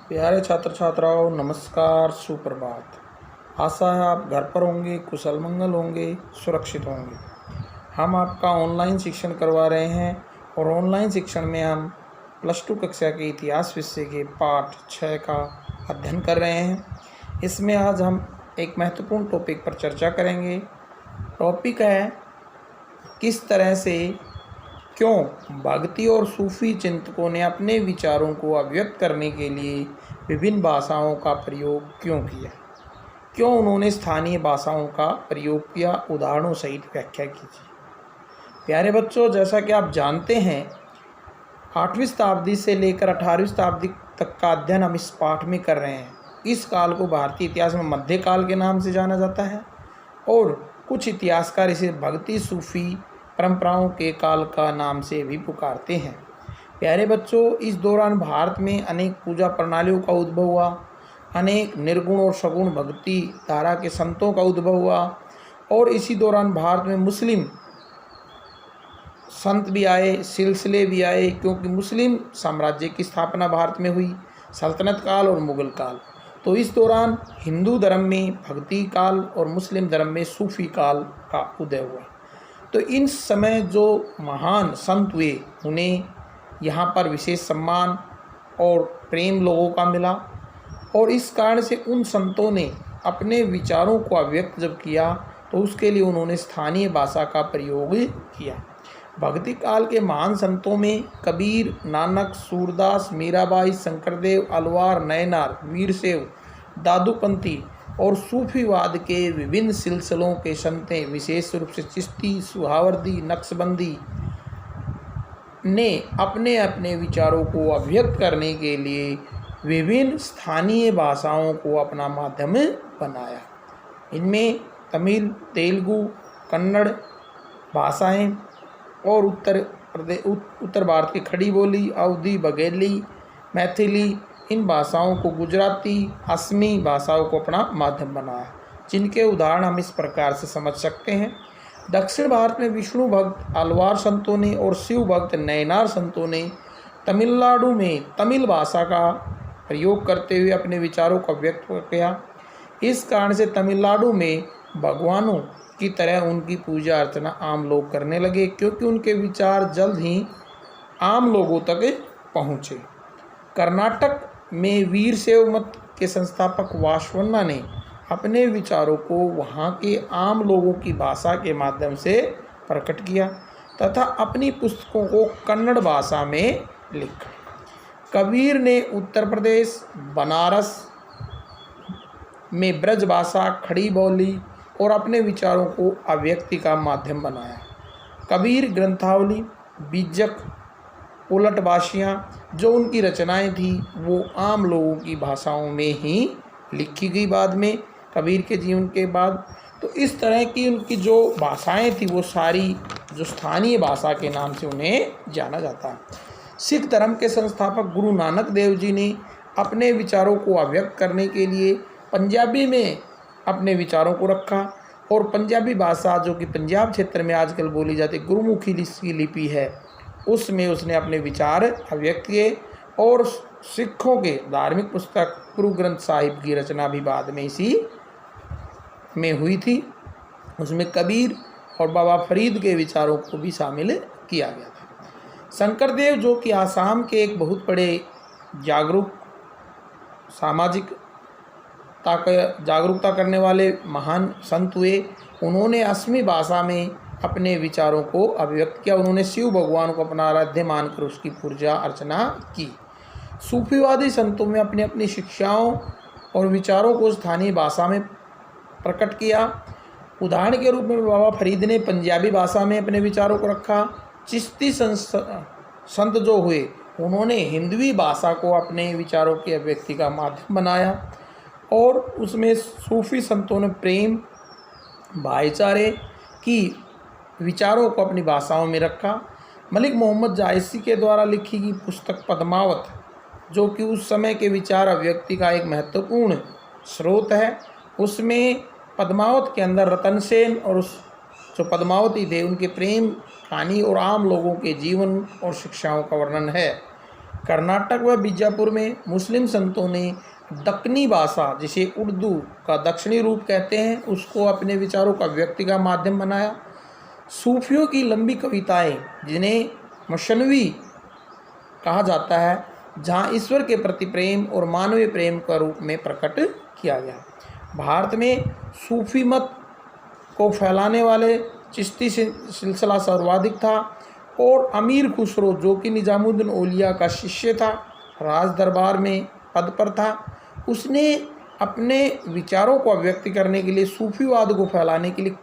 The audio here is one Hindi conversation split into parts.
प्यारे छात्र छात्राओं, नमस्कार, सुप्रभात। आशा है आप घर पर होंगे, कुशल मंगल होंगे, सुरक्षित होंगे। हम आपका ऑनलाइन शिक्षण करवा रहे हैं और ऑनलाइन शिक्षण में हम +2 कक्षा के इतिहास विषय के पाठ 6 का अध्ययन कर रहे हैं। इसमें आज हम एक महत्वपूर्ण टॉपिक पर चर्चा करेंगे। टॉपिक है किस तरह से क्यों भक्ति और सूफी चिंतकों ने अपने विचारों को अभिव्यक्त करने के लिए विभिन्न भाषाओं का प्रयोग क्यों किया, क्यों उन्होंने स्थानीय भाषाओं का प्रयोग किया, उदाहरणों सहित व्याख्या कीजिए। प्यारे बच्चों, जैसा कि आप जानते हैं 8वीं शताब्दी से लेकर 18वीं शताब्दी तक का अध्ययन हम इस पाठ में कर रहे हैं। इस काल को भारतीय इतिहास में मध्यकाल के नाम से जाना जाता है और कुछ इतिहासकार इसे भक्ति सूफी परंपराओं के काल का नाम से भी पुकारते हैं। प्यारे बच्चों, इस दौरान भारत में अनेक पूजा प्रणालियों का उद्भव हुआ, अनेक निर्गुण और सगुण भक्ति धारा के संतों का उद्भव हुआ और इसी दौरान भारत में मुस्लिम संत भी आए, सिलसिले भी आए, क्योंकि मुस्लिम साम्राज्य की स्थापना भारत में हुई, सल्तनत काल और मुगल काल। तो इस दौरान हिंदू धर्म में भक्ति काल और मुस्लिम धर्म में सूफी काल का उदय हुआ। तो इन समय जो महान संत हुए उन्हें यहाँ पर विशेष सम्मान और प्रेम लोगों का मिला और इस कारण से उन संतों ने अपने विचारों को अभिव्यक्त जब किया तो उसके लिए उन्होंने स्थानीय भाषा का प्रयोग किया। भक्ति काल के महान संतों में कबीर, नानक, सूरदास, मीराबाई, शंकरदेव, अलवार, नयनार, वीरशैव, दादूपंथी और सूफीवाद के विभिन्न सिलसिलों के संतें, विशेष रूप से चिश्ती, सुहावर्दी, नक्शबंदी ने अपने अपने विचारों को अभिव्यक्त करने के लिए विभिन्न स्थानीय भाषाओं को अपना माध्यम बनाया। इनमें तमिल, तेलुगु, कन्नड़ भाषाएं और उत्तर भारत की खड़ी बोली, अवधी, बघेली, मैथिली, इन भाषाओं को गुजराती, असमी भाषाओं को अपना माध्यम बनाया, जिनके उदाहरण हम इस प्रकार से समझ सकते हैं। दक्षिण भारत में विष्णु भक्त अलवार संतों ने और शिव भक्त नयनार संतों ने तमिलनाडु में तमिल भाषा का प्रयोग करते हुए अपने विचारों को व्यक्त किया। इस कारण से तमिलनाडु में भगवानों की तरह उनकी पूजा अर्चना आम लोग करने लगे, क्योंकि उनके विचार जल्द ही आम लोगों तक पहुँचे। कर्नाटक में वीरशैव मत के संस्थापक वासवन्ना ने अपने विचारों को वहाँ के आम लोगों की भाषा के माध्यम से प्रकट किया तथा अपनी पुस्तकों को कन्नड़ भाषा में लिखा। कबीर ने उत्तर प्रदेश बनारस में ब्रज भाषा, खड़ी बोली और अपने विचारों को अभिव्यक्ति का माध्यम बनाया। कबीर ग्रंथावली, बीजक, उलटबाशियाँ जो उनकी रचनाएं थी वो आम लोगों की भाषाओं में ही लिखी गई बाद में, कबीर के जीवन के बाद। तो इस तरह की उनकी जो भाषाएं थी वो सारी जो स्थानीय भाषा के नाम से उन्हें जाना जाता है। सिख धर्म के संस्थापक गुरु नानक देव जी ने अपने विचारों को अभिव्यक्त करने के लिए पंजाबी में अपने विचारों को रखा और पंजाबी भाषा जो कि पंजाब क्षेत्र में आजकल बोली जाती गुरुमुखी की लिपि है उसमें उसने अपने विचार अभिव्यक्त किए और सिखों के धार्मिक पुस्तक गुरु ग्रंथ साहिब की रचना भी बाद में इसी में हुई थी। उसमें कबीर और बाबा फरीद के विचारों को भी शामिल किया गया था। शंकरदेव जो कि आसाम के एक बहुत बड़े जागरूकता करने वाले महान संत हुए, उन्होंने असमी भाषा में अपने विचारों को अभिव्यक्त किया। उन्होंने शिव भगवान को अपना आराध्य मानकर उसकी पूजा अर्चना की। सूफीवादी संतों में अपनी अपनी शिक्षाओं और विचारों को स्थानीय भाषा में प्रकट किया। उदाहरण के रूप में बाबा फरीद ने पंजाबी भाषा में अपने विचारों को रखा। चिश्ती संत जो हुए उन्होंने हिंदवी भाषा को अपने विचारों की अभिव्यक्ति का माध्यम बनाया और उसमें सूफी संतों ने प्रेम, भाईचारे की विचारों को अपनी भाषाओं में रखा। मलिक मोहम्मद जायसी के द्वारा लिखी गई पुस्तक पद्मावत जो कि उस समय के विचार अभिव्यक्ति का एक महत्वपूर्ण स्रोत है, उसमें पद्मावत के अंदर रतन सेन और उस जो पद्मावती थे उनके प्रेम कहानी और आम लोगों के जीवन और शिक्षाओं का वर्णन है। कर्नाटक व बीजापुर में मुस्लिम संतों ने दक्कनी भाषा, जिसे उर्दू का दक्षिणी रूप कहते हैं, उसको अपने विचारों का व्यक्ति का माध्यम बनाया। सूफियों की लंबी कविताएं, जिन्हें मशनवी कहा जाता है, जहां ईश्वर के प्रति प्रेम और मानवीय प्रेम का रूप में प्रकट किया गया। भारत में सूफी मत को फैलाने वाले चिश्ती सिलसिला सर्वाधिक था और अमीर खुसरो, जो कि निजामुद्दीन औलिया का शिष्य था, राज दरबार में पद पर था, उसने अपने विचारों को व्यक्त करने के लिए सूफीवाद को फैलाने के लिए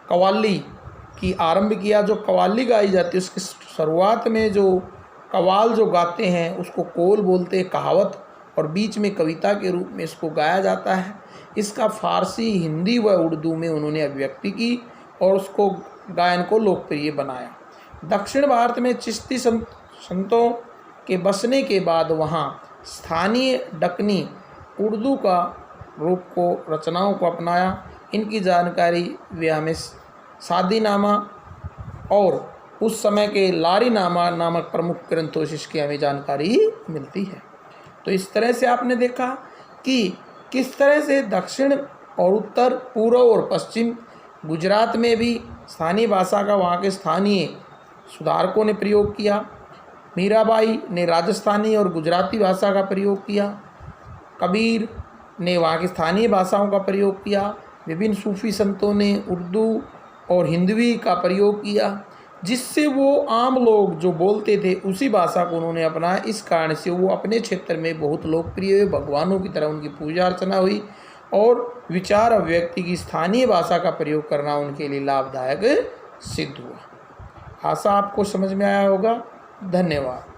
कव्वाली की आरंभ किया। जो कव्वाली गाई जाती है उसकी शुरुआत में जो कव्वाल जो गाते हैं उसको कौल बोलते हैं, कहावत, और बीच में कविता के रूप में इसको गाया जाता है। इसका फारसी, हिंदी व उर्दू में उन्होंने अभिव्यक्ति की और उसको गायन को लोकप्रिय बनाया। दक्षिण भारत में चिश्ती संतों के बसने के बाद वहाँ स्थानीय दक्कनी उर्दू का रूप को रचनाओं को अपनाया। इनकी जानकारी वे हमें सादीनामा और उस समय के लारीनामा नामक प्रमुख ग्रंथों से इसकी हमें जानकारी मिलती है। तो इस तरह से आपने देखा कि किस तरह से दक्षिण और उत्तर, पूर्व और पश्चिम, गुजरात में भी स्थानीय भाषा का वहाँ के स्थानीय सुधारकों ने प्रयोग किया। मीराबाई ने राजस्थानी और गुजराती भाषा का प्रयोग किया। कबीर ने वहाँ की स्थानीय भाषाओं का प्रयोग किया। विभिन्न सूफी संतों ने उर्दू और हिंदवी का प्रयोग किया, जिससे वो आम लोग जो बोलते थे उसी भाषा को उन्होंने अपनाया। इस कारण से वो अपने क्षेत्र में बहुत लोकप्रिय हुए, भगवानों की तरह उनकी पूजा अर्चना हुई और विचार अभिव्यक्ति की स्थानीय भाषा का प्रयोग करना उनके लिए लाभदायक सिद्ध हुआ। आशा आपको समझ में आया होगा। धन्यवाद।